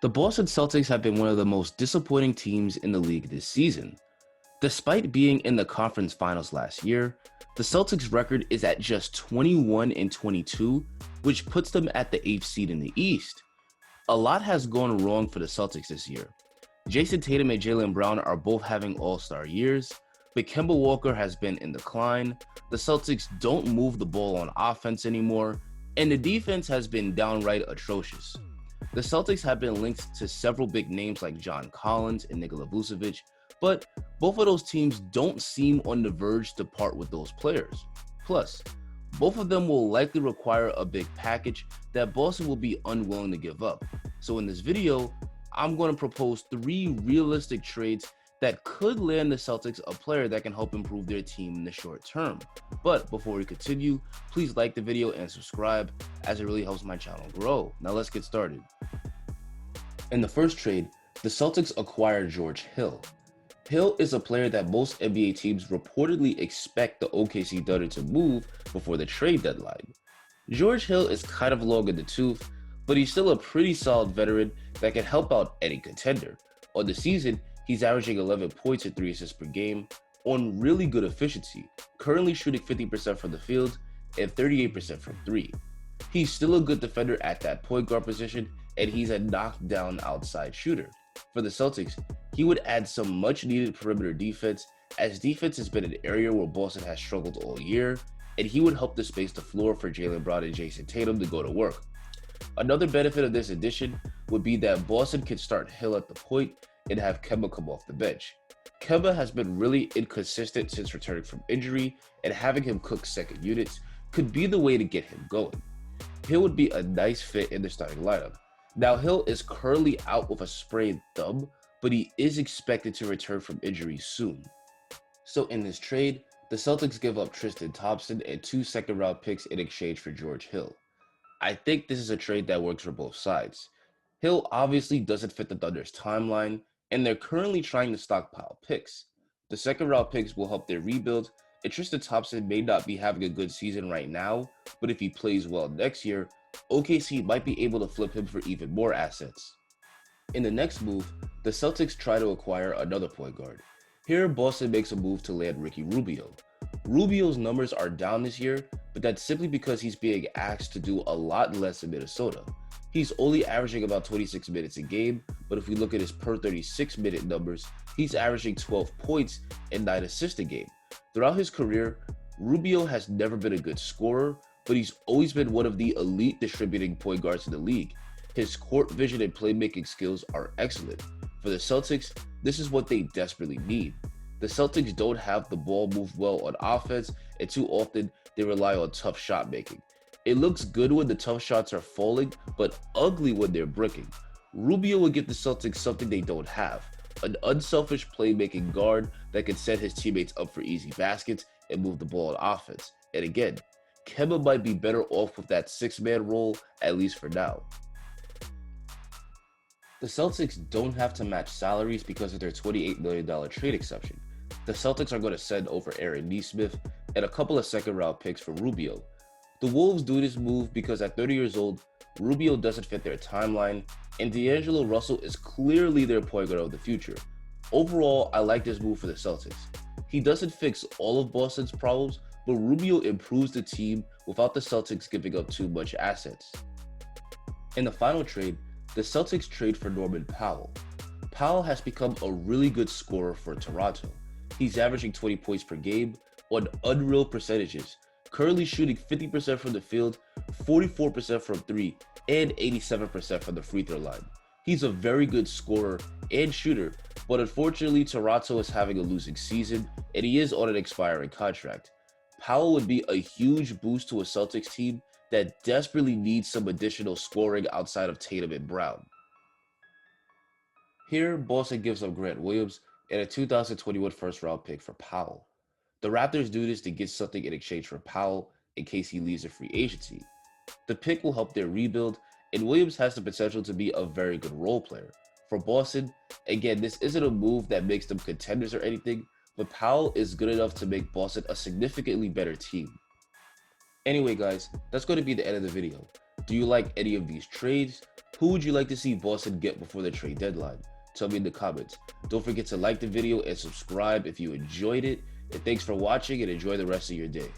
The Boston Celtics have been one of the most disappointing teams in the league this season. Despite being in the conference finals last year, the Celtics' record is at just 21-22, which puts them at the 8th seed in the East. A lot has gone wrong for the Celtics this year. Jason Tatum and Jaylen Brown are both having all-star years, but Kemba Walker has been in decline, the Celtics don't move the ball on offense anymore, and the defense has been downright atrocious. The Celtics have been linked to several big names like John Collins and Nikola Vucevic, but both of those teams don't seem on the verge to part with those players. Plus, both of them will likely require a big package that Boston will be unwilling to give up. So in this video, I'm going to propose 3 realistic trades that could land the Celtics a player that can help improve their team in the short term. But before we continue, please like the video and subscribe, as it really helps my channel grow. Now let's get started. In the first trade, the Celtics acquired George Hill. Hill is a player that most NBA teams reportedly expect the OKC Thunder to move before the trade deadline. George Hill is kind of long in the tooth, but he's still a pretty solid veteran that can help out any contender. On the season, he's averaging 11 points and 3 assists per game on really good efficiency, currently shooting 50% from the field and 38% from 3. He's still a good defender at that point guard position, and he's a knockdown outside shooter. For the Celtics, he would add some much needed perimeter defense, as defense has been an area where Boston has struggled all year, and he would help to space the floor for Jaylen Brown and Jason Tatum to go to work. Another benefit of this addition would be that Boston could start Hill at the point and have Kemba come off the bench. Kemba has been really inconsistent since returning from injury, and having him cook second units could be the way to get him going. Hill would be a nice fit in the starting lineup. Now, Hill is currently out with a sprained thumb, but he is expected to return from injury soon. So in this trade, the Celtics give up Tristan Thompson and 2 second-round picks in exchange for George Hill. I think this is a trade that works for both sides. Hill obviously doesn't fit the Thunder's timeline, and they're currently trying to stockpile picks. The second-round picks will help their rebuild, and Tristan Thompson may not be having a good season right now, but if he plays well next year, OKC might be able to flip him for even more assets. In the next move, the Celtics try to acquire another point guard. Here, Boston makes a move to land Ricky Rubio. Rubio's numbers are down this year, but that's simply because he's being asked to do a lot less in Minnesota. He's only averaging about 26 minutes a game, but if we look at his per 36-minute numbers, he's averaging 12 points and 9 assists a game. Throughout his career, Rubio has never been a good scorer, but he's always been one of the elite distributing point guards in the league. His court vision and playmaking skills are excellent. For the Celtics, this is what they desperately need. The Celtics don't have the ball move well on offense, and too often they rely on tough shot making. It looks good when the tough shots are falling, but ugly when they're bricking. Rubio will give the Celtics something they don't have: an unselfish playmaking guard that can set his teammates up for easy baskets and move the ball on offense. And again, Kemba might be better off with that 6-man role, at least for now. The Celtics don't have to match salaries because of their $28 million trade exception. The Celtics are going to send over Aaron Nesmith and a couple of second-round picks for Rubio. The Wolves do this move because at 30 years old, Rubio doesn't fit their timeline, and D'Angelo Russell is clearly their point guard of the future. Overall, I like this move for the Celtics. He doesn't fix all of Boston's problems, but Rubio improves the team without the Celtics giving up too much assets. In the final trade, the Celtics trade for Norman Powell. Powell has become a really good scorer for Toronto. He's averaging 20 points per game on unreal percentages, currently shooting 50% from the field, 44% from 3, and 87% from the free throw line. He's a very good scorer and shooter, but unfortunately Toronto is having a losing season, and he is on an expiring contract. Powell would be a huge boost to a Celtics team that desperately needs some additional scoring outside of Tatum and Brown. Here, Boston gives up Grant Williams and a 2021 first-round pick for Powell. The Raptors do this to get something in exchange for Powell in case he leaves a free agency. The pick will help their rebuild, and Williams has the potential to be a very good role player. For Boston, again, this isn't a move that makes them contenders or anything, but Powell is good enough to make Boston a significantly better team. Anyway guys, that's going to be the end of the video. Do you like any of these trades? Who would you like to see Boston get before the trade deadline? Tell me in the comments. Don't forget to like the video and subscribe if you enjoyed it. And thanks for watching and enjoy the rest of your day.